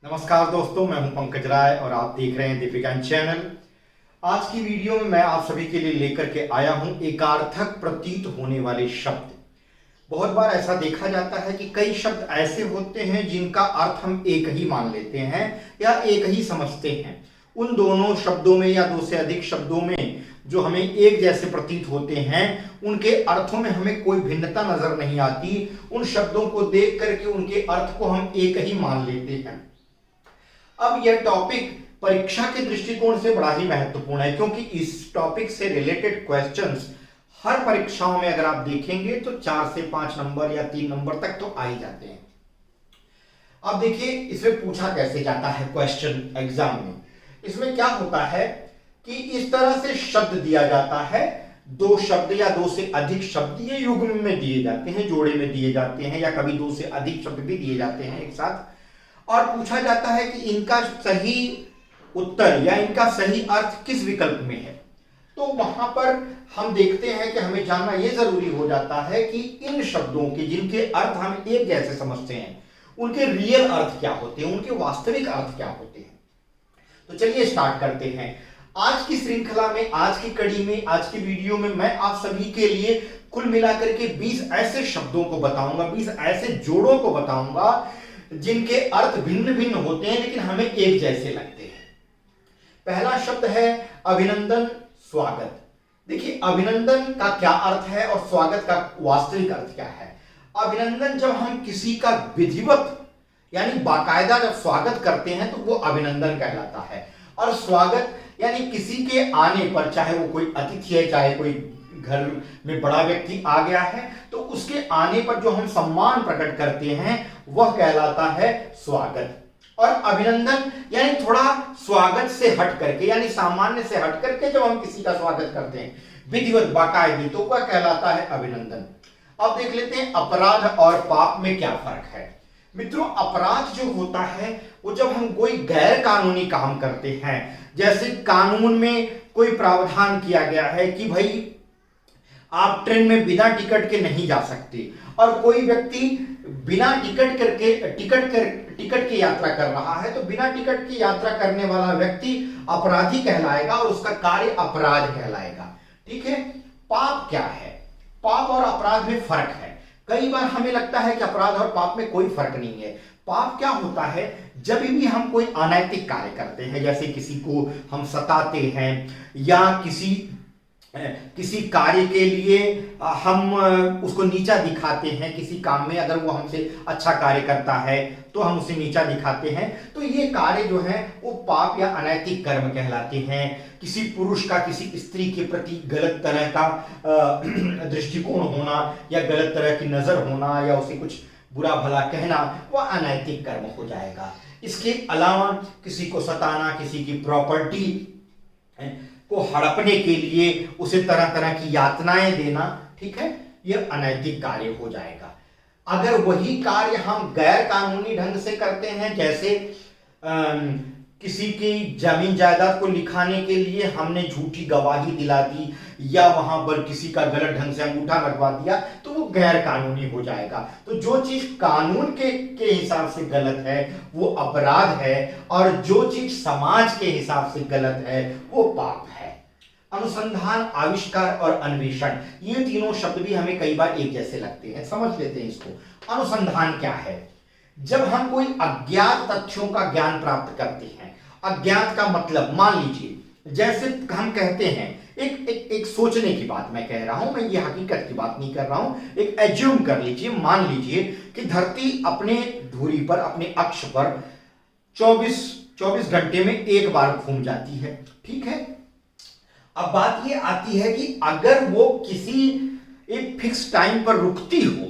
नमस्कार दोस्तों, मैं हूं पंकज राय और आप देख रहे हैं दीपिका चैनल। आज की वीडियो में मैं आप सभी के लिए लेकर के आया हूं एकार्थक प्रतीत होने वाले शब्द। बहुत बार ऐसा देखा जाता है कि कई शब्द ऐसे होते हैं जिनका अर्थ हम एक ही मान लेते हैं या एक ही समझते हैं। उन दोनों शब्दों में या दो से अधिक शब्दों में जो हमें एक जैसे प्रतीत होते हैं, उनके अर्थों में हमें कोई भिन्नता नजर नहीं आती। उन शब्दों को देख करके उनके अर्थ को हम एक ही मान लेते हैं। अब यह टॉपिक परीक्षा के दृष्टिकोण से बड़ा ही महत्वपूर्ण है, क्योंकि इस टॉपिक से रिलेटेड क्वेश्चंस हर परीक्षाओं में अगर आप देखेंगे तो 4 से 5 नंबर या 3 नंबर तक तो आ ही जाते हैं। अब देखिए इसमें पूछा कैसे जाता है क्वेश्चन एग्जाम में। इसमें क्या होता है कि इस तरह से शब्द दिया जाता है, दो शब्द या दो से अधिक शब्द ये युग्म में दिए जाते हैं, जोड़े में दिए जाते हैं, या कभी दो से अधिक शब्द भी दिए जाते हैं एक साथ, और पूछा जाता है कि इनका सही उत्तर या इनका सही अर्थ किस विकल्प में है। तो वहां पर हम देखते हैं कि हमें जानना यह जरूरी हो जाता है कि इन शब्दों के जिनके अर्थ हम एक जैसे समझते हैं, उनके रियल अर्थ क्या होते हैं, उनके वास्तविक अर्थ क्या होते हैं। तो चलिए स्टार्ट करते हैं। आज की श्रृंखला में, आज की कड़ी में, आज की वीडियो में मैं आप सभी के लिए कुल मिलाकर के 20 ऐसे शब्दों को बताऊंगा, 20 ऐसे जोड़ों को बताऊंगा जिनके अर्थ भिन्न भिन्न होते हैं लेकिन हमें एक जैसे लगते हैं। पहला शब्द है अभिनंदन, स्वागत। देखिए अभिनंदन का क्या अर्थ है और स्वागत का वास्तविक अर्थ क्या है। अभिनंदन जब हम किसी का विधिवत यानी बाकायदा जब स्वागत करते हैं तो वो अभिनंदन कहलाता है। और स्वागत यानी किसी के आने पर, चाहे वो कोई अतिथि है, चाहे कोई घर में बड़ा व्यक्ति आ गया है, तो उसके आने पर जो हम सम्मान प्रकट करते हैं वह कहलाता है स्वागत। और अभिनंदन यानी थोड़ा स्वागत से हट करके, यानी सामान्य से हट करके जब हम किसी का स्वागत करते हैं विधिवत बाकायदे, तो वह कहलाता है अभिनंदन। अब देख लेते हैं अपराध और पाप में क्या फर्क है। मित्रों, अपराध जो होता है वो जब हम कोई गैर कानूनी काम करते हैं, जैसे कानून में कोई प्रावधान किया गया है कि भाई आप ट्रेन में बिना टिकट के नहीं जा सकते, और कोई व्यक्ति बिना टिकट की यात्रा कर रहा है, तो बिना टिकट की यात्रा करने वाला व्यक्ति अपराधी कहलाएगा और उसका कार्य अपराध कहलाएगा। ठीक है। पाप क्या है? पाप और अपराध में फर्क है। कई बार हमें लगता है कि अपराध और पाप में कोई फर्क नहीं है। पाप क्या होता है? जब भी हम कोई अनैतिक कार्य करते हैं, जैसे किसी को हम सताते हैं या किसी कार्य के लिए हम उसको नीचा दिखाते हैं, किसी काम में अगर वो हमसे अच्छा कार्य करता है तो हम उसे नीचा दिखाते हैं, तो ये कार्य जो है वो पाप या अनैतिक कर्म कहलाते हैं। किसी पुरुष का किसी स्त्री के प्रति गलत तरह का दृष्टिकोण होना या गलत तरह की नजर होना या उसे कुछ बुरा भला कहना, वह अनैतिक कर्म हो जाएगा। इसके अलावा किसी को सताना, किसी की प्रॉपर्टी को हड़पने के लिए उसे तरह तरह की यातनाएं देना, ठीक है, यह अनैतिक कार्य हो जाएगा। अगर वही कार्य हम गैर कानूनी ढंग से करते हैं, जैसे किसी की जमीन जायदाद को लिखाने के लिए हमने झूठी गवाही दिला दी या वहां पर किसी का गलत ढंग से अंगूठा लगवा दिया, तो वो गैर कानूनी हो जाएगा। तो जो चीज कानून के हिसाब से गलत है वो अपराध है, और जो चीज समाज के हिसाब से गलत है वो पाप है। अनुसंधान, आविष्कार और अन्वेषण, ये तीनों शब्द भी हमें कई बार एक जैसे लगते हैं। समझ लेते हैं इसको। अनुसंधान क्या है? जब हम कोई अज्ञात तथ्यों का ज्ञान प्राप्त करते हैं। अज्ञात का मतलब, मान लीजिए जैसे हम कहते हैं, एक सोचने की बात मैं कह रहा हूं, मैं ये हकीकत की बात नहीं कर रहा हूं। एक एज्यूम कर लीजिए, मान लीजिए कि धरती अपने धुरी पर, अपने अक्ष पर 24 घंटे में एक बार घूम जाती है। ठीक है। अब बात ये आती है कि अगर वो किसी एक फिक्स टाइम पर रुकती हो,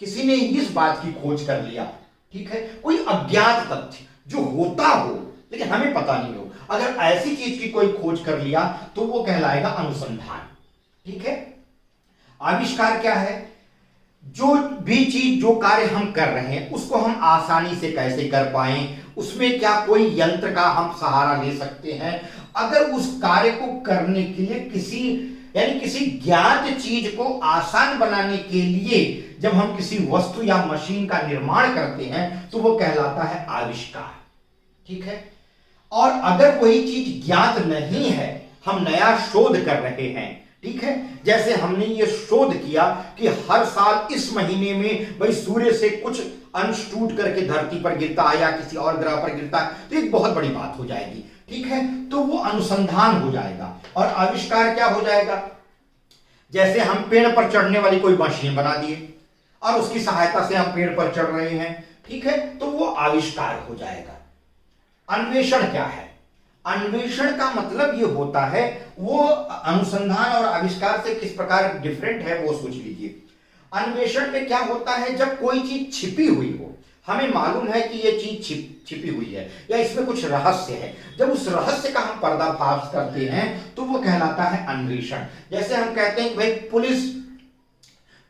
किसी ने इस बात की खोज कर लिया, ठीक है, कोई अज्ञात तथ्य जो होता हो लेकिन हमें पता नहीं हो, अगर ऐसी चीज की कोई खोज कर लिया तो वो कहलाएगा अनुसंधान। ठीक है। आविष्कार क्या है? जो भी चीज, जो कार्य हम कर रहे हैं उसको हम आसानी से कैसे कर पाए, उसमें क्या कोई यंत्र का हम सहारा ले सकते हैं। अगर उस कार्य को करने के लिए किसी ज्ञात चीज को आसान बनाने के लिए जब हम किसी वस्तु या मशीन का निर्माण करते हैं तो वो कहलाता है आविष्कार। ठीक है। और अगर कोई चीज ज्ञात नहीं है, हम नया शोध कर रहे हैं, ठीक है, जैसे हमने ये शोध किया कि हर साल इस महीने में भाई सूर्य से कुछ अंश टूट करके धरती पर गिरता है या किसी और ग्रह पर गिरता है, तो एक बहुत बड़ी बात हो जाएगी, ठीक है। तो वो अनुसंधान हो जाएगा और आविष्कार क्या हो जाएगा, जैसे हम पेड़ पर चढ़ने वाली कोई मशीन बना दिए और उसकी सहायता से हम पेड़ पर चढ़ रहे हैं, ठीक है, तो वो आविष्कार हो जाएगा। अन्वेषण क्या है? अन्वेषण का मतलब ये होता है, वो अनुसंधान और आविष्कार से किस प्रकार डिफरेंट है वो सोच लीजिए। अन्वेषण में क्या होता है, जब कोई चीज छिपी हुई हो, हमें मालूम है कि ये चीज छिपी हुई है या इसमें कुछ रहस्य है, जब उस रहस्य का हम पर्दाफाश करते हैं तो वो कहलाता है अन्वेषण। जैसे हम कहते हैं कि भाई पुलिस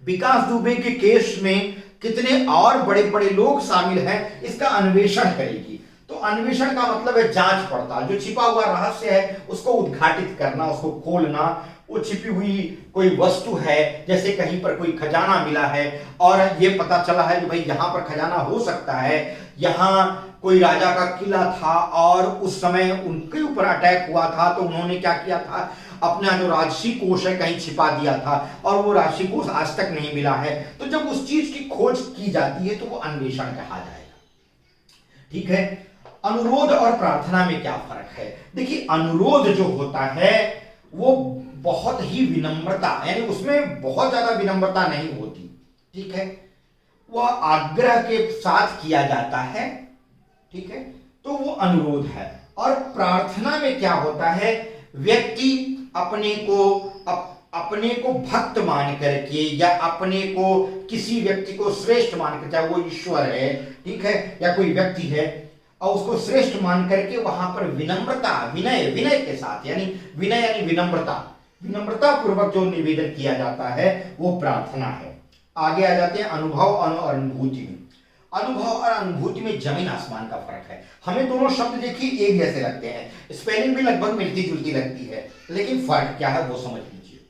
विकास दुबे के केस में कितने और बड़े बड़े लोग शामिल हैं, इसका अन्वेषण करेगी। तो अन्वेषण का मतलब है जांच पड़ताल, जो छिपा हुआ रहस्य है उसको उद्घाटित करना, उसको खोलना। वो छिपी हुई कोई वस्तु है, जैसे कहीं पर कोई खजाना मिला है और ये पता चला है कि भाई यहां पर खजाना हो सकता है, यहां कोई राजा का किला था और उस समय उनके ऊपर अटैक हुआ था, तो उन्होंने क्या किया था, अपना जो राजसी कोष है कहीं छिपा दिया था और वो राजसी कोष आज तक नहीं मिला है। तो जब उस चीज की खोज की जाती है तो वो अन्वेषण कहा जाएगा, ठीक है। अनुरोध और प्रार्थना में क्या फर्क है? देखिए, अनुरोध जो होता है वो बहुत ही विनम्रता, यानी उसमें बहुत ज्यादा विनम्रता नहीं होती, ठीक है, वह आग्रह के साथ किया जाता है, ठीक है, तो वो अनुरोध है। और प्रार्थना में क्या होता है, व्यक्ति अपने को भक्त मान करके या अपने को किसी व्यक्ति को श्रेष्ठ मान कर, चाहे वो ईश्वर है, ठीक है, या कोई व्यक्ति है, और उसको श्रेष्ठ मान करके वहां पर विनम्रता, विनय के साथ, यानी विनय यानी विनम्रता पूर्वक जो निवेदन किया जाता है वो प्रार्थना है। आगे आ जाते हैं अनुभव और अनुभूति में। अनुभव और अनुभूति में जमीन आसमान का फर्क है। हमें दोनों शब्द देखिए एक जैसे लगते हैं, स्पेलिंग भी लगभग मिलती जुलती लगती है, लेकिन फर्क क्या है वो समझ लीजिए।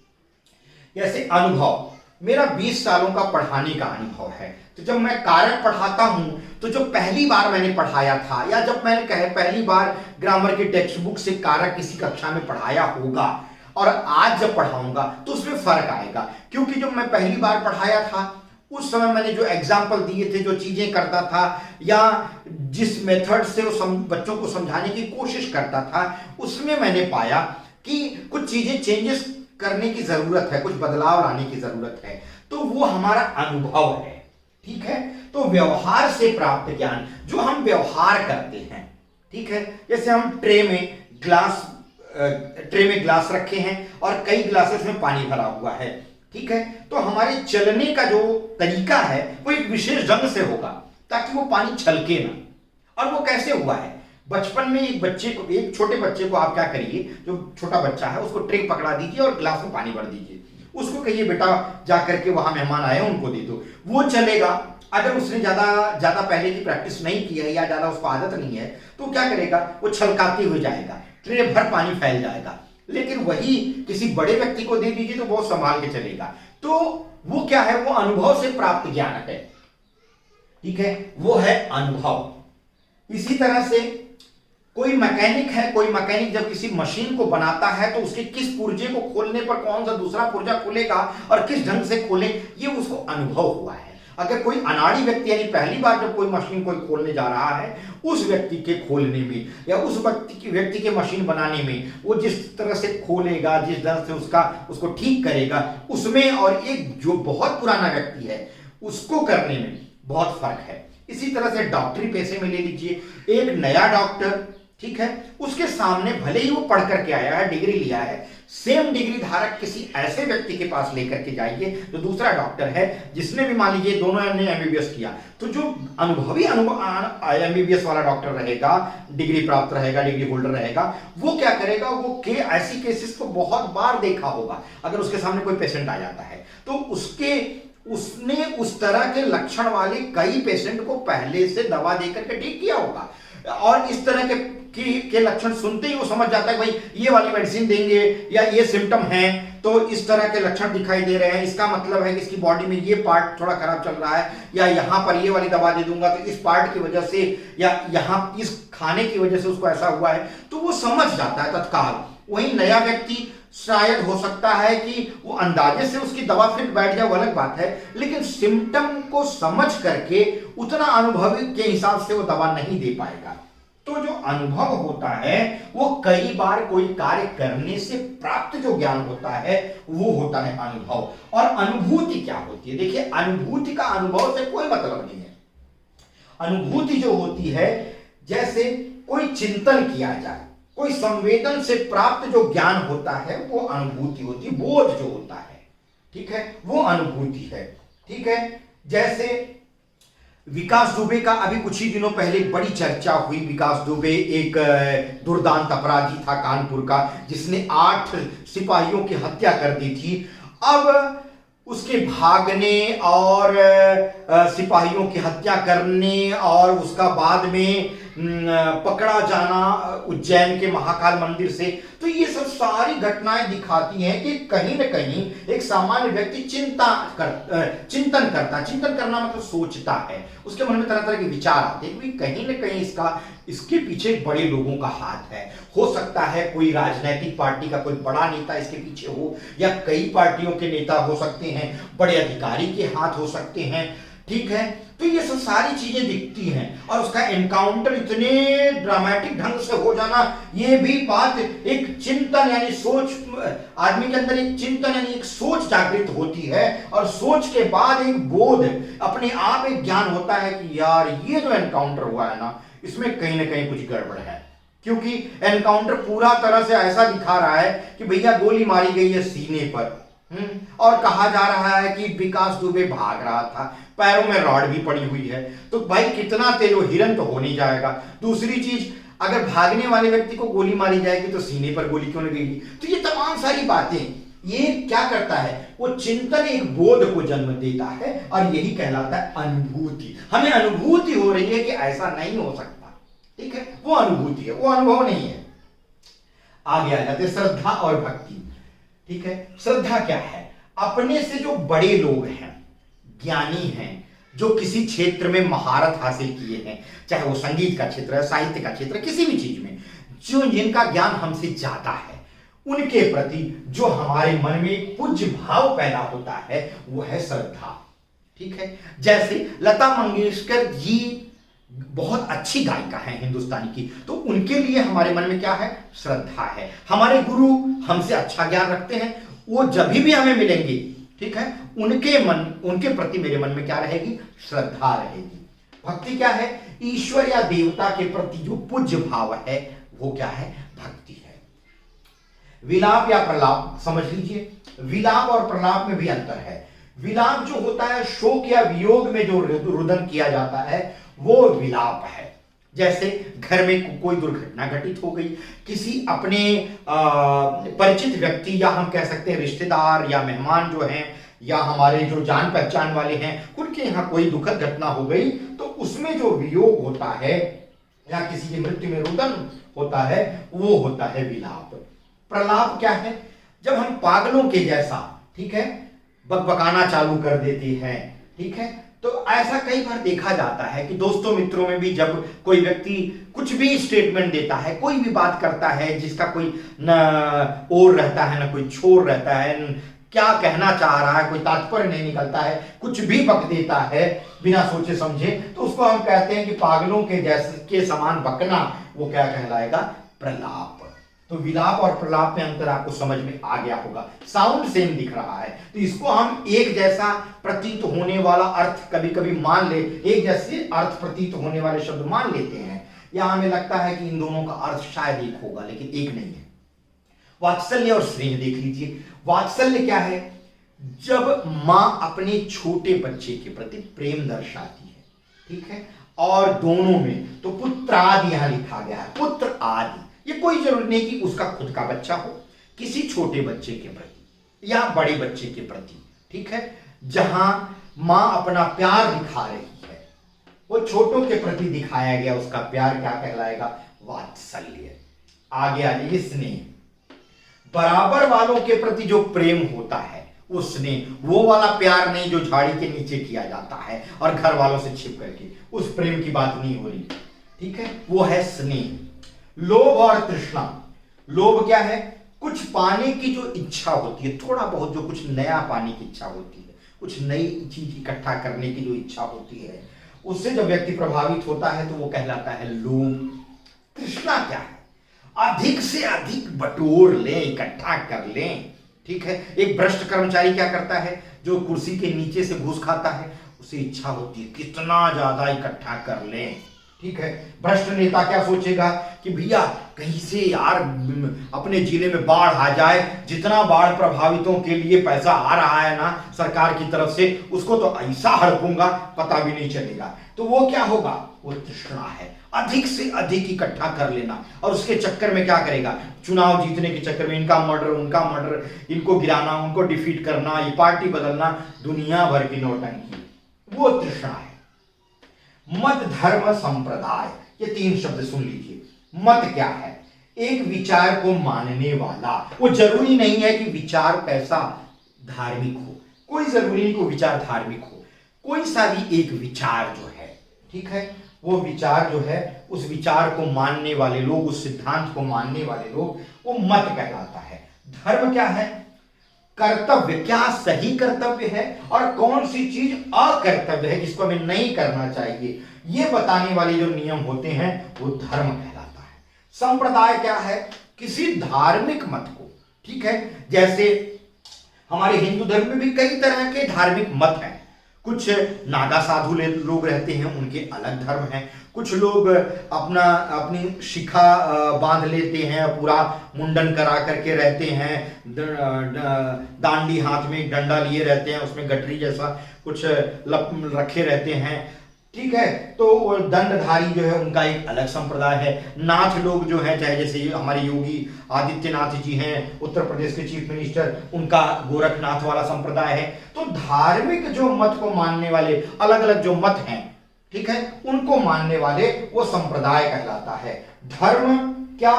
जैसे अनुभव, मेरा 20 सालों का पढ़ाने का अनुभव है, तो जब मैं कारक पढ़ाता हूं तो जो पहली बार मैंने पढ़ाया था या जब मैंने पहली बार ग्रामर की टेक्स्ट बुक से कारक किसी कक्षा में पढ़ाया होगा और आज जब पढ़ाऊंगा तो उसमें फर्क आएगा, क्योंकि जब मैं पहली बार पढ़ाया था उस समय मैंने जो एग्जाम्पल दिए थे, जो चीजें करता था या जिस मेथड से बच्चों को समझाने की कोशिश करता था, उसमें मैंने पाया कि कुछ चीजें चेंजेस करने की जरूरत है, कुछ बदलाव लाने की जरूरत है, तो वो हमारा अनुभव है, ठीक है। तो व्यवहार से प्राप्त ज्ञान, जो हम व्यवहार करते हैं, ठीक है, जैसे हम ट्रे में ग्लास रखे हैं और कई ग्लासेस में पानी भरा हुआ है, ठीक है, तो हमारे चलने का जो तरीका है वो एक विशेष ढंग से होगा ताकि वो पानी छलके ना। और वो कैसे हुआ है, बचपन में एक छोटे बच्चे को आप क्या करिए, जो छोटा बच्चा है उसको ट्रे पकड़ा दीजिए और ग्लास में पानी भर दीजिए, उसको कहिए बेटा जाकर के वहां मेहमान आए उनको दे दो, वो चलेगा। अगर उसने ज्यादा पहले की प्रैक्टिस नहीं की है या ज्यादा उसको आदत नहीं है तो क्या करेगा, वो छलकाते हुए जाएगा, ट्रे भर पानी फैल जाएगा। लेकिन वही किसी बड़े व्यक्ति को दे दीजिए तो बहुत संभाल के चलेगा। तो वो क्या है, वो अनुभव से प्राप्त ज्ञान है, ठीक है, वो है अनुभव। इसी तरह से कोई मैकेनिक है, कोई मैकेनिक जब किसी मशीन को बनाता है तो उसके किस पुर्जे को खोलने पर कौन सा दूसरा पुर्जा खुलेगा और किस ढंग से खोले, ये उसको अनुभव हुआ है। अगर कोई अनाड़ी व्यक्ति यानी पहली बार जब कोई मशीन कोई खोलने जा रहा है, उस व्यक्ति के खोलने में या उस व्यक्ति के मशीन बनाने में वो जिस तरह से खोलेगा, जिस तरह से उसको ठीक करेगा, उसमें और एक जो बहुत पुराना व्यक्ति है उसको करने में बहुत फर्क है। इसी तरह से डॉक्टरी पेशे में ले लीजिए, एक नया डॉक्टर, ठीक है, उसके सामने भले ही वो पढ़ करके आया है, डिग्री लिया है, सेम डिग्री धारक किसी ऐसे व्यक्ति के पास लेकर के जाइए जो दूसरा डॉक्टर है, जिसने भी मान लीजिए दोनों ने एमबीबीएस किया, तो जो अनुभवी एमबीबीएस वाला डॉक्टर रहेगा, डिग्री प्राप्त रहेगा, डिग्री होल्डर रहेगा, वो क्या करेगा, वो ऐसी केसेस को बहुत बार देखा होगा। अगर उसके सामने कोई पेशेंट आ जाता है तो उसने उस तरह के लक्षण वाले कई पेशेंट को पहले से दवा देकर के ठीक किया होगा और इस तरह के लक्षण सुनते ही वो समझ जाता है भाई ये वाली मेडिसिन देंगे या ये सिम्टम है तो इस तरह के लक्षण दिखाई दे रहे हैं, इसका मतलब है कि इसकी बॉडी में ये पार्ट थोड़ा खराब चल रहा है, या यहाँ पर ये वाली दवा दे दूंगा तो इस पार्ट की वजह से या यहाँ इस खाने की वजह से उसको ऐसा हुआ है, तो वो समझ जाता है तत्काल। वही नया व्यक्ति शायद हो सकता है कि वो अंदाजे से उसकी दवा फिट बैठ जाए, वो अलग बात है, लेकिन सिम्टम को समझ करके उतना अनुभवी के हिसाब से वो दवा नहीं दे पाएगा। तो जो अनुभव होता है वो कई बार कोई कार्य करने से प्राप्त जो ज्ञान होता है वो होता है अनुभव। और अनुभूति क्या होती है? देखिए, अनुभूति का अनुभव से कोई मतलब नहीं है। अनुभूति जो होती है, जैसे कोई चिंतन किया जाए, कोई संवेदन से प्राप्त जो ज्ञान होता है वो अनुभूति होती है, बोध जो होता है, ठीक है, वो अनुभूति है। ठीक है, जैसे विकास दुबे का अभी कुछ ही दिनों पहले बड़ी चर्चा हुई। विकास दुबे एक दुर्दांत अपराधी था कानपुर का, जिसने 8 सिपाहियों की हत्या कर दी थी। अब उसके भागने और सिपाहियों की हत्या करने और उसका बाद में पकड़ा जाना उज्जैन के महाकाल मंदिर से, तो ये सब सारी घटनाएं दिखाती हैं कि कहीं न कहीं एक सामान्य व्यक्ति चिंतन करना मतलब सोचता है, उसके मन में तरह तरह के विचार आते हैं कि कहीं न कहीं इसके पीछे बड़े लोगों का हाथ है। हो सकता है कोई राजनीतिक पार्टी का कोई बड़ा नेता इसके पीछे हो, या कई पार्टियों के नेता हो सकते हैं, बड़े अधिकारी के हाथ हो सकते हैं। ठीक है, तो ये सब सारी चीजें दिखती हैं, और उसका एनकाउंटर इतने ड्रामेटिक ढंग से हो जाना, ये भी बात एक चिंतन यानी सोच, आदमी के अंदर एक चिंतन यानी एक सोच जागृत होती है, और सोच के बाद एक बोध, अपने आप एक ज्ञान होता है कि यार ये जो एनकाउंटर हुआ है ना, इसमें कहीं ना कहीं कुछ गड़बड़ है। क्योंकि एनकाउंटर पूरा तरह से ऐसा दिखा रहा है कि भैया गोली मारी गई है सीने पर, और कहा जा रहा है कि विकास दुबे भाग रहा था, पैरों में रॉड भी पड़ी हुई है, तो भाई कितना तेज, वो हिरन तो हो नहीं जाएगा। दूसरी चीज, अगर भागने वाले व्यक्ति को गोली मारी जाएगी तो सीने पर गोली क्यों लगेगी? तो ये तमाम सारी बातें, ये क्या करता है, वो चिंतन एक बोध को जन्म देता है, और यही कहलाता है अनुभूति। हमें अनुभूति हो रही है कि ऐसा नहीं हो सकता, ठीक है, वो अनुभूति है, वो अनुभव नहीं है। आगे आ जाते श्रद्धा और भक्ति। ठीक है, श्रद्धा क्या है? अपने से जो बड़े लोग हैं, ज्ञानी हैं, जो किसी क्षेत्र में महारत हासिल किए हैं, चाहे वो संगीत का क्षेत्र है, साहित्य का क्षेत्र, किसी भी चीज में, जो जिनका ज्ञान हमसे ज्यादा है, उनके प्रति जो हमारे मन में पूज्य भाव पैदा होता है वो है श्रद्धा। ठीक है, जैसे लता मंगेशकर जी बहुत अच्छी गायिका है हिंदुस्तानी की, तो उनके लिए हमारे मन में क्या है? श्रद्धा है। हमारे गुरु हमसे अच्छा ज्ञान रखते हैं, वो जब भी हमें मिलेंगे, ठीक है, उनके प्रति मेरे मन में क्या रहेगी? श्रद्धा रहेगी। भक्ति क्या है? ईश्वर या देवता के प्रति जो पूज्य भाव है वो क्या है? भक्ति है। विलाप या प्रलाप समझ लीजिए, विलाप और प्रलाप में भी अंतर है। विलाप जो होता है शोक या वियोग में जो रुदन किया जाता है वो विलाप है। जैसे घर में कोई दुर्घटना घटित हो गई, किसी अपने परिचित व्यक्ति या हम कह सकते हैं रिश्तेदार या मेहमान जो हैं या हमारे जो जान पहचान वाले हैं, उनके यहाँ कोई दुखद घटना हो गई, तो उसमें जो वियोग होता है या किसी की मृत्यु में रुदन होता है वो होता है विलाप। प्रलाप क्या है? जब हम पागलों के जैसा, ठीक है, बकबकाना चालू कर देते हैं, ठीक है, तो ऐसा कई बार देखा जाता है कि दोस्तों मित्रों में भी जब कोई व्यक्ति कुछ भी स्टेटमेंट देता है, कोई भी बात करता है जिसका कोई न ओर रहता है न कोई छोर रहता है, क्या कहना चाह रहा है कोई तात्पर्य नहीं निकलता है, कुछ भी बक देता है बिना सोचे समझे, तो उसको हम कहते हैं कि पागलों के जैसे के समान बकना, वो क्या कहलाएगा? प्रलाप। तो विलाप और प्रलाप में अंतर आपको समझ में आ गया होगा। साउंड सेम दिख रहा है, तो इसको हम एक जैसा प्रतीत होने वाला अर्थ कभी कभी मान ले, एक जैसे अर्थ प्रतीत होने वाले शब्द मान लेते हैं, या हमें लगता है कि इन दोनों का अर्थ शायद एक होगा, लेकिन एक नहीं है। वात्सल्य और स्नेह देख लीजिए। वात्सल्य क्या है? जब मां अपने छोटे बच्चे के प्रति प्रेम दर्शाती है, ठीक है, और दोनों में तो पुत्र आदि यहां लिखा गया है, पुत्र आदि, ये कोई जरूरी नहीं कि उसका खुद का बच्चा हो, किसी छोटे बच्चे के प्रति या बड़े बच्चे के प्रति, ठीक है, जहां मां अपना प्यार दिखा रही है, वो छोटों के प्रति दिखाया गया उसका प्यार क्या कहलाएगा? वात्सल्य। आगे आ जाइए, स्नेह। बराबर वालों के प्रति जो प्रेम होता है, वो स्नेह, वो वाला प्यार नहीं जो झाड़ी के नीचे किया जाता है और घर वालों से छिप करके, उस प्रेम की बात नहीं हो रही, ठीक है। वो है स्नेह। लोभ और तृष्णा। लोभ क्या है? कुछ पाने की जो इच्छा होती है, थोड़ा बहुत जो कुछ नया पाने की इच्छा होती है, कुछ नई चीज इकट्ठा करने की जो इच्छा होती है, उससे जब व्यक्ति प्रभावित होता है तो वो कहलाता है लोभ। तृष्णा क्या है? अधिक से अधिक बटोर लें, इकट्ठा कर लें, ठीक है। एक भ्रष्ट कर्मचारी क्या करता है? जो कुर्सी के नीचे से घूस खाता है, उसे इच्छा होती है कितना ज्यादा इकट्ठा कर लें, ठीक है। भ्रष्ट नेता क्या सोचेगा कि भैया कहीं से यार अपने जिले में बाढ़ आ जाए, जितना बाढ़ प्रभावितों के लिए पैसा आ रहा है ना सरकार की तरफ से, उसको तो ऐसा हड़पूंगा पता भी नहीं चलेगा। तो वो क्या होगा? वो तृष्णा है, अधिक से अधिक इकट्ठा कर लेना। और उसके चक्कर में क्या करेगा? चुनाव जीतने के चक्कर में इनका मर्डर, उनका मर्डर, इनको गिराना, उनको डिफीट करना, ये पार्टी बदलना, दुनिया भर की नौटंकी, वो तृष्णा है। मत, धर्म, संप्रदाय, ये तीन शब्द सुन लीजिए। मत क्या है? एक विचार को मानने वाला। वो जरूरी नहीं है कि विचार कैसा धार्मिक हो, कोई जरूरी नहीं कि विचार धार्मिक हो, कोई सा भी एक विचार जो है, ठीक है, वो विचार जो है, उस विचार को मानने वाले लोग, उस सिद्धांत को मानने वाले लोग, वो मत कहलाता है। धर्म क्या है? कर्तव्य, क्या सही कर्तव्य है और कौन सी चीज अकर्तव्य है जिसको हमें नहीं करना चाहिए, ये बताने वाले जो नियम होते हैं वो धर्म कहलाता है। संप्रदाय क्या है? किसी धार्मिक मत को, ठीक है। जैसे हमारे हिंदू धर्म में भी कई तरह के धार्मिक मत हैं। कुछ नागा साधु लोग रहते हैं, उनके अलग धर्म हैं। कुछ लोग अपनी शिखा बांध लेते हैं, पूरा मुंडन करा करके रहते हैं, दांडी हाथ में डंडा लिए रहते हैं, उसमें गठरी जैसा कुछ रखे रहते हैं, ठीक है। तो दंडधारी जो है उनका एक अलग संप्रदाय है। नाथ लोग जो हैं, चाहे जैसे हमारे योगी आदित्यनाथ जी हैं, उत्तर प्रदेश के चीफ मिनिस्टर, उनका गोरखनाथ वाला संप्रदाय है। तो धार्मिक जो मत को मानने वाले, अलग अलग जो मत हैं, ठीक है, उनको मानने वाले वो संप्रदाय कहलाता है। धर्म क्या?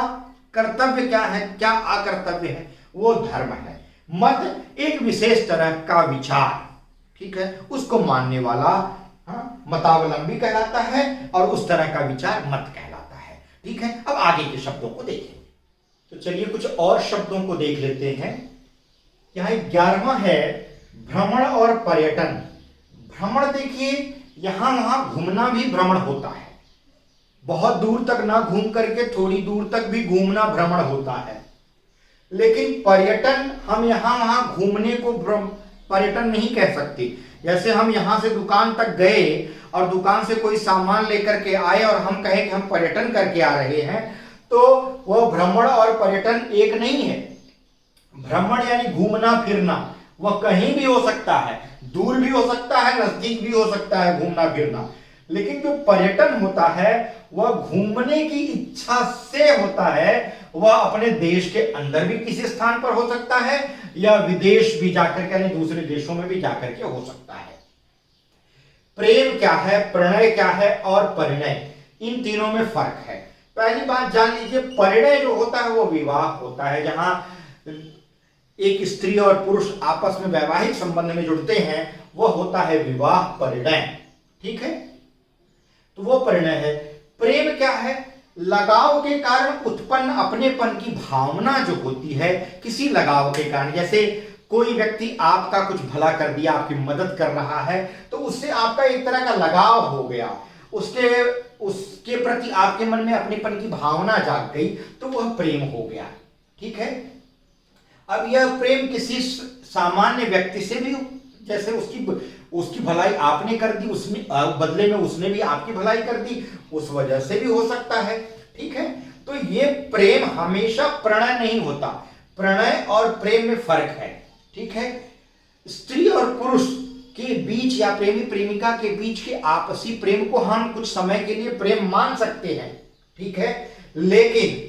कर्तव्य क्या है, क्या अकर्तव्य है, वो धर्म है। मत एक विशेष तरह का विचार, ठीक है, उसको मानने वाला मतावलंबी कहलाता है और उस तरह का विचार मत कहलाता है, ठीक है। अब आगे के शब्दों को देखें, तो चलिए कुछ और शब्दों को देख लेते हैं। यहां 11वां है भ्रमण और पर्यटन। भ्रमण देखिए, यहां वहां घूमना भी भ्रमण होता है। बहुत दूर तक ना घूम करके थोड़ी दूर तक भी घूमना भ्रमण होता है। लेकिन पर्यटन, हम यहां वहां घूमने को पर्यटन नहीं कह सकते। जैसे हम यहां से दुकान तक गए और दुकान से कोई सामान लेकर के आए और हम कहें कि हम पर्यटन करके आ रहे हैं, तो वह भ्रमण और पर्यटन एक नहीं है। भ्रमण यानी घूमना फिरना, वह कहीं भी हो सकता है, दूर भी हो सकता है, नजदीक भी हो सकता है घूमना फिरना। लेकिन जो पर्यटन होता है वह घूमने की इच्छा से होता है। वह अपने देश के अंदर भी किसी स्थान पर हो सकता है या विदेश भी जाकर के, यानी दूसरे देशों में भी जाकर के हो सकता है। प्रेम क्या है, प्रणय क्या है और परिणय, इन तीनों में फर्क है। पहली बात जान लीजिए, परिणय जो होता है वो विवाह होता है, जहां एक स्त्री और पुरुष आपस में वैवाहिक संबंध में जुड़ते हैं, वह होता है विवाह परिणय, ठीक है। तो वो परिणय है। प्रेम क्या है? लगाव के कारण उत्पन्न अपनेपन की भावना जो होती है, किसी लगाव के कारण। जैसे कोई व्यक्ति आपका कुछ भला कर दिया, आपकी मदद कर रहा है, तो उससे आपका एक तरह का लगाव हो गया, उसके प्रति आपके मन में अपनेपन की भावना जाग गई, तो वह प्रेम हो गया, ठीक है। अब यह प्रेम किसी सामान्य व्यक्ति से भी, जैसे उसकी भलाई आपने कर दी, उसने बदले में उसने भी आपकी भलाई कर दी, उस वजह से भी हो सकता है, ठीक है। तो ये प्रेम हमेशा प्रणय नहीं होता, प्रणय और प्रेम में फर्क है, ठीक है। स्त्री और पुरुष के बीच या प्रेमी प्रेमिका के बीच के आपसी प्रेम को हम कुछ समय के लिए प्रेम मान सकते हैं, ठीक है। लेकिन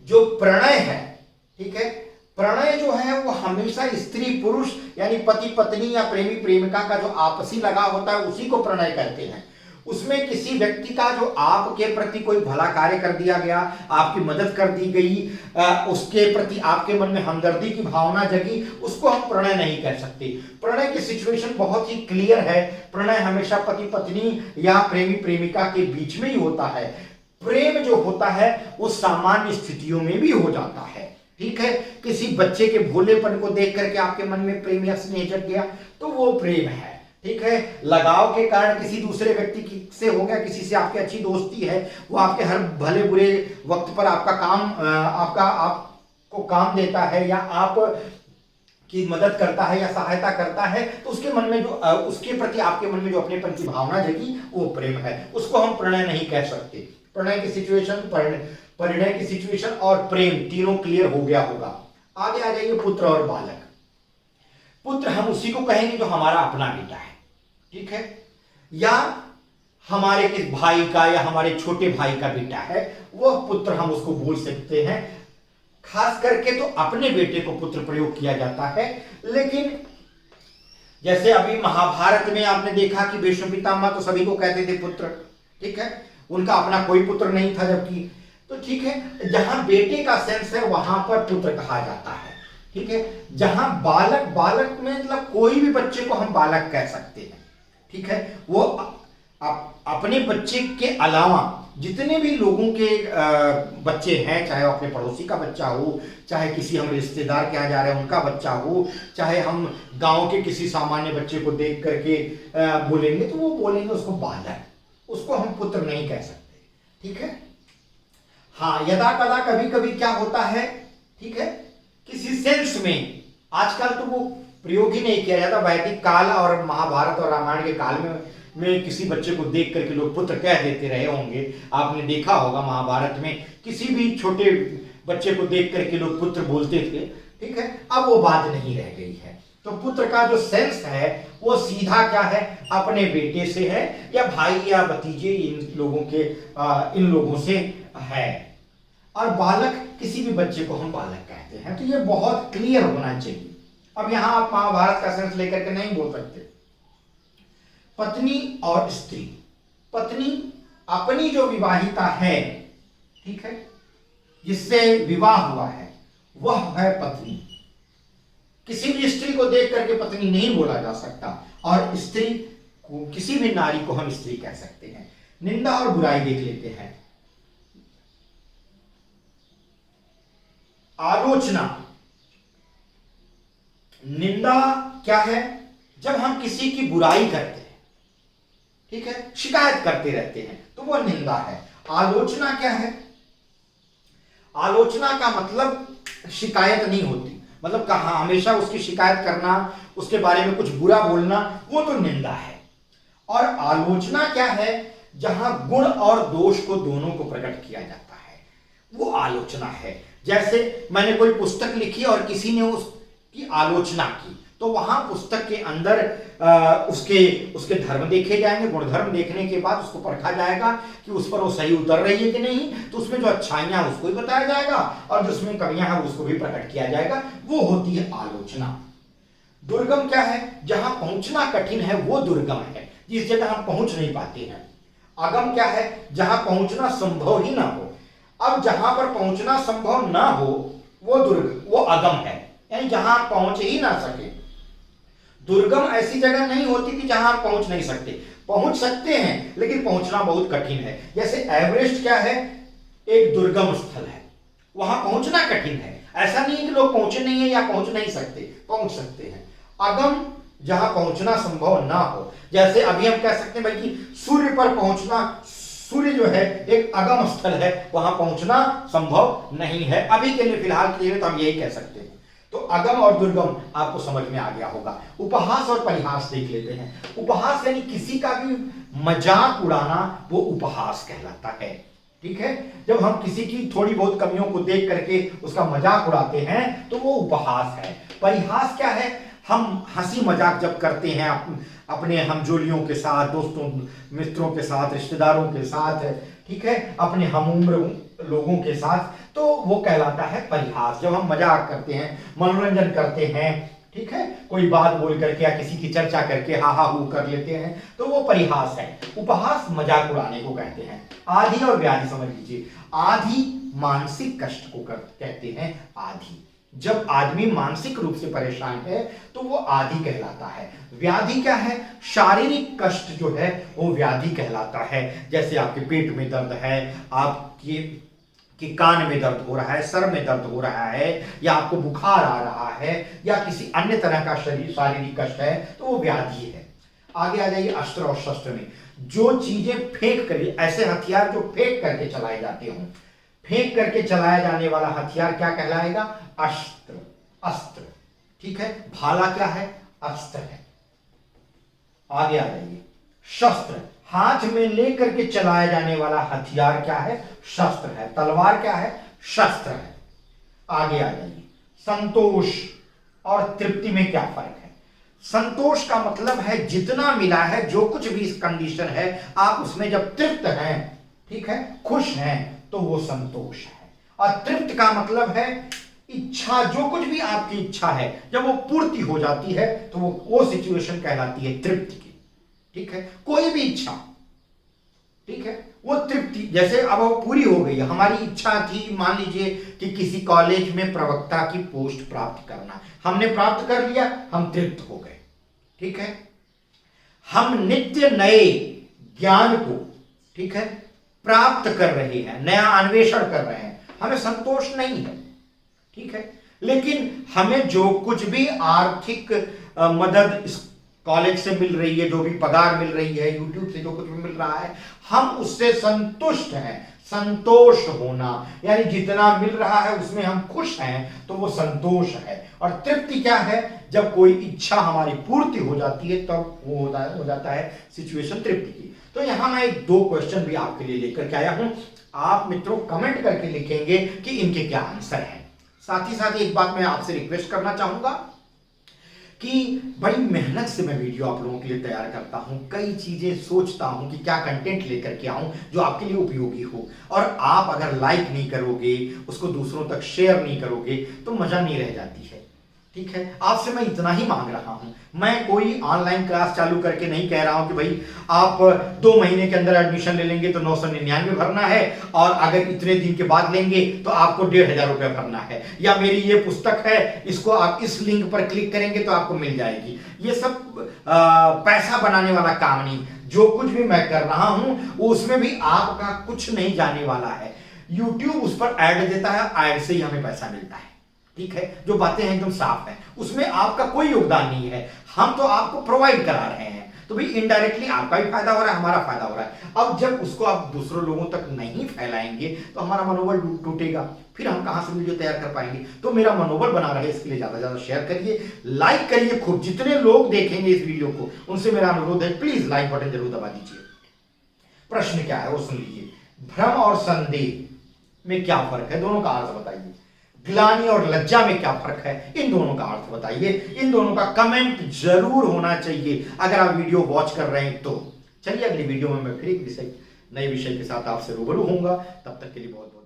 जो प्रणय है, ठीक है, प्रणय जो है वो हमेशा स्त्री पुरुष यानी पति पत्नी या प्रेमी प्रेमिका का जो आपसी लगाव होता है उसी को प्रणय कहते हैं। उसमें किसी व्यक्ति का जो आपके प्रति कोई भला कार्य कर दिया गया, आपकी मदद कर दी गई, उसके प्रति आपके मन में हमदर्दी की भावना जगी, उसको हम प्रणय नहीं कह सकते। प्रणय की सिचुएशन बहुत ही क्लियर है। प्रणय हमेशा पति पत्नी या प्रेमी प्रेमिका के बीच में ही होता है। प्रेम जो होता है वो सामान्य स्थितियों में भी हो जाता है। ठीक है, किसी बच्चे के भोलेपन को देख करके आपके मन में प्रेम या स्नेह जग गया तो वो प्रेम है। ठीक है, लगाव के कारण किसी दूसरे व्यक्ति से हो गया, किसी से आपकी अच्छी दोस्ती है, वो आपके हर भले बुरे वक्त पर आपको काम देता है या आप की मदद करता है या सहायता करता है, तो उसके मन में जो उसके प्रति आपके मन में जो अपनेपन की भावना जगी वो प्रेम है। उसको हम प्रणय नहीं कह सकते। प्रणय की सिचुएशन, परिणय की सिचुएशन और प्रेम तीनों क्लियर हो गया होगा। आगे आ जाइए पुत्र और बालक। पुत्र हम उसी को कहेंगे जो हमारा अपना बेटा है। ठीक है, या हमारे किस भाई का या हमारे छोटे भाई का बेटा है, वह पुत्र हम उसको बोल सकते हैं। खास करके तो अपने बेटे को पुत्र प्रयोग किया जाता है। लेकिन जैसे अभी महाभारत में आपने देखा कि भीष्म पितामह तो सभी को कहते थे पुत्र। ठीक है, उनका अपना कोई पुत्र नहीं था जबकि, तो ठीक है, जहां बेटे का सेंस है वहां पर पुत्र कहा जाता है। ठीक है, जहां बालक, बालक में मतलब कोई भी बच्चे को हम बालक कह सकते हैं। ठीक है, वो अपने बच्चे के अलावा जितने भी लोगों के बच्चे हैं, चाहे अपने पड़ोसी का बच्चा हो, चाहे किसी हम रिश्तेदार के यहाँ जा रहे हैं उनका बच्चा हो, चाहे हम गांव के किसी सामान्य बच्चे को देख करके बोलेंगे तो वो बोलेंगे उसको बालक, उसको हम पुत्र नहीं कह सकते। ठीक है, हाँ, यदा कदा कभी कभी क्या होता है, ठीक है, किसी सेंस में, आजकल तो वो प्रयोग ही नहीं किया जाता। वैदिक काल और महाभारत और रामायण के काल में किसी बच्चे को देख करके लोग पुत्र कह देते रहे होंगे। आपने देखा होगा महाभारत में किसी भी छोटे बच्चे को देख करके लोग पुत्र बोलते थे। ठीक है, अब वो बात नहीं रह गई है। तो पुत्र का जो सेंस है वो सीधा क्या है, अपने बेटे से है या भाई या भतीजे, इन लोगों से है। और बालक, किसी भी बच्चे को हम बालक कहते हैं। तो ये बहुत क्लियर होना चाहिए। अब यहां आप महाभारत का सेंस लेकर के नहीं बोल सकते। पत्नी और स्त्री, पत्नी अपनी जो विवाहिता है, ठीक है, जिससे विवाह हुआ है, वह है पत्नी। किसी भी स्त्री को देख करके पत्नी नहीं बोला जा सकता। और स्त्री को, किसी भी नारी को हम स्त्री कह सकते हैं। निंदा और बुराई देख लेते हैं। आलोचना, निंदा क्या है, जब हम किसी की बुराई करते हैं, ठीक है, शिकायत करते रहते हैं, तो वह निंदा है। आलोचना क्या है, आलोचना का मतलब शिकायत नहीं होती, मतलब कहा हमेशा उसकी शिकायत करना, उसके बारे में कुछ बुरा बोलना, वो तो निंदा है। और आलोचना क्या है, जहां गुण और दोष को दोनों को प्रकट किया जाता है, वो आलोचना है। जैसे मैंने कोई पुस्तक लिखी और किसी ने उसकी आलोचना की, तो वहां पुस्तक के अंदर उसके धर्म देखे जाएंगे। गुणधर्म देखने के बाद उसको परखा जाएगा कि उस पर वो सही उतर रही है कि नहीं। तो उसमें जो अच्छाइयां हैं उसको भी बताया जाएगा और जिसमें कमियां हैं उसको भी प्रकट किया जाएगा। वो होती है आलोचना। दुर्गम क्या है, जहां पहुंचना कठिन है वो दुर्गम है, जिस जगह हम पहुंच नहीं पाते हैं। अगम क्या है, जहां पहुंचना संभव ही ना हो। अब जहां पर पहुंचना संभव ना हो वो अगम है, यानी जहां पहुंच ही ना सके। दुर्गम ऐसी जगह नहीं होती कि जहां आप पहुंच नहीं सकते, पहुंच सकते हैं लेकिन पहुंचना बहुत कठिन है। जैसे एवरेस्ट क्या है, एक दुर्गम स्थल है, वहां पहुंचना कठिन है। ऐसा नहीं है कि लोग पहुंचे नहीं है या पहुंच नहीं सकते, पहुंच सकते हैं। अगम, जहां पहुंचना संभव ना हो। जैसे अभी हम कह सकते हैं भाई कि सूर्य पर पहुंचना, सूर्य जो है एक अगम स्थल है, वहां पहुंचना संभव नहीं है। अभी के लिए फिलहाल के लिए तो हम यही कह सकते हैं। तो अगम और दुर्गम आपको समझ में आ गया होगा। उपहास और परिहास देख लेते हैं। उपहास यानी किसी का भी मजाक उड़ाना, वो उपहास कहलाता है। ठीक है, जब हम किसी की थोड़ी बहुत कमियों को देख करके उसका मजाक उड़ाते हैं तो वो उपहास है। परिहास क्या है, हम हंसी मजाक जब करते हैं अपने हमजोलियों के साथ, दोस्तों मित्रों के साथ, रिश्तेदारों के साथ, ठीक है, अपने हमउम्र लोगों के साथ, तो वो कहलाता है परिहास। जब हम मजाक करते हैं, मनोरंजन करते हैं, ठीक है, कोई बात बोल करके या किसी की चर्चा करके हा हा हू कर लेते हैं तो वो परिहास है। उपहास मजाक उड़ाने को कहते हैं। आधि और व्याधि समझ लीजिए। आधि मानसिक कष्ट को कहते हैं आधि। जब आदमी मानसिक रूप से परेशान है तो वो आधि कहलाता है। व्याधि क्या है? शारीरिक कष्ट जो है वो व्याधि कहलाता है। जैसे आपके पेट में दर्द है, आपके कि कान में दर्द हो रहा है, सर में दर्द हो रहा है, या आपको बुखार आ रहा है, या किसी अन्य तरह का शारीरिक कष्ट है तो वो व्याधि है। आगे आ जाइए अस्त्र और शस्त्र में। जो चीजें फेंक कर, ऐसे हथियार जो फेंक करके चलाए जाते हों, फेंक करके चलाया जाने वाला हथियार क्या कहलाएगा? अस्त्र। अस्त्र, ठीक है। भाला क्या है? अस्त्र है। आगे आ जाइए शस्त्र। हाथ में लेकर के चलाया जाने वाला हथियार क्या है? शस्त्र है। तलवार क्या है? शस्त्र है। आगे आ जाइए संतोष और तृप्ति में क्या फर्क है? संतोष का मतलब है जितना मिला है, जो कुछ भी इस कंडीशन है, आप उसमें जब तृप्त हैं, ठीक है, खुश हैं, तो वो संतोष है। और तृप्त का मतलब है इच्छा, जो कुछ भी आपकी इच्छा है जब वो पूर्ति हो जाती है तो वो सिचुएशन कहलाती है तृप्ति की, ठीक है। कोई भी इच्छा, ठीक है, वो तृप्ति, जैसे अब वो पूरी हो गई है। हमारी इच्छा थी, मान लीजिए कि किसी कॉलेज में प्रवक्ता की पोस्ट प्राप्त करना, हमने प्राप्त कर लिया, हम तृप्त हो गए, ठीक है। हम नित्य नए ज्ञान को, ठीक है, प्राप्त कर रहे हैं, नया अन्वेषण कर रहे हैं, हमें संतोष नहीं है, ठीक है। लेकिन हमें जो कुछ भी आर्थिक मदद इस कॉलेज से मिल रही है, जो भी पगार मिल रही है, यूट्यूब से जो कुछ भी मिल रहा है, हम उससे संतुष्ट हैं। संतोष होना यानी जितना मिल रहा है उसमें हम खुश हैं, तो वो संतोष है। और तृप्ति क्या है? जब कोई इच्छा हमारी पूर्ति हो जाती है तब वो हो जाता है सिचुएशन तृप्ति की। तो यहां मैं एक दो क्वेश्चन भी आपके लिए लेकर के आया हूं। आप मित्रों कमेंट करके लिखेंगे कि इनके क्या आंसर हैं। साथ ही साथ एक बात मैं आपसे रिक्वेस्ट करना चाहूंगा कि बड़ी मेहनत से मैं वीडियो आप लोगों के लिए तैयार करता हूं, कई चीजें सोचता हूं कि क्या कंटेंट लेकर के आऊं जो आपके लिए उपयोगी हो। और आप अगर लाइक नहीं करोगे, उसको दूसरों तक शेयर नहीं करोगे तो मजा नहीं रह जाती है, ठीक है। आपसे मैं इतना ही मांग रहा हूं। मैं कोई ऑनलाइन क्लास चालू करके नहीं कह रहा हूं कि भाई आप 2 महीने के अंदर एडमिशन ले लेंगे तो 999 भरना है, और अगर इतने दिन के बाद लेंगे तो आपको 1500 रुपए भरना है, या मेरी ये पुस्तक है, इसको आप इस लिंक पर क्लिक करेंगे तो आपको मिल जाएगी। ये सब पैसा बनाने वाला काम नहीं। जो कुछ भी मैं कर रहा हूं उसमें भी आपका कुछ नहीं जाने वाला है। यूट्यूब उस पर ऐड देता है, ऐड से ही हमें पैसा मिलता है, ठीक है। जो बातें हैं एकदम साफ है, उसमें आपका कोई योगदान नहीं है, हम तो आपको प्रोवाइड करा रहे हैं। तो भाई इनडायरेक्टली आपका भी फायदा हो रहा है, हमारा फायदा हो रहा है। अब जब उसको आप दूसरों लोगों तक नहीं फैलाएंगे तो हमारा मनोबल टूटेगा, फिर हम कहां से वीडियो तैयार कर पाएंगे। तो मेरा मनोबल बना रहे इसके लिए ज्यादा से ज्यादा शेयर करिए, लाइक करिए खूब। जितने लोग देखेंगे इस वीडियो को उनसे मेरा अनुरोध है, प्लीज लाइक बटन जरूर दबा दीजिए। प्रश्न क्या है वो सुन लीजिए। भ्रम और संदेह में क्या फर्क है? दोनों का अर्थ बताइए। ग्लानि और लज्जा में क्या फर्क है? इन दोनों का अर्थ बताइए। इन दोनों का कमेंट जरूर होना चाहिए अगर आप वीडियो वॉच कर रहे हैं तो। चलिए अगली वीडियो में मैं फिर एक नए विषय के साथ आपसे रूबरू होऊंगा। तब तक के लिए बहुत बहुत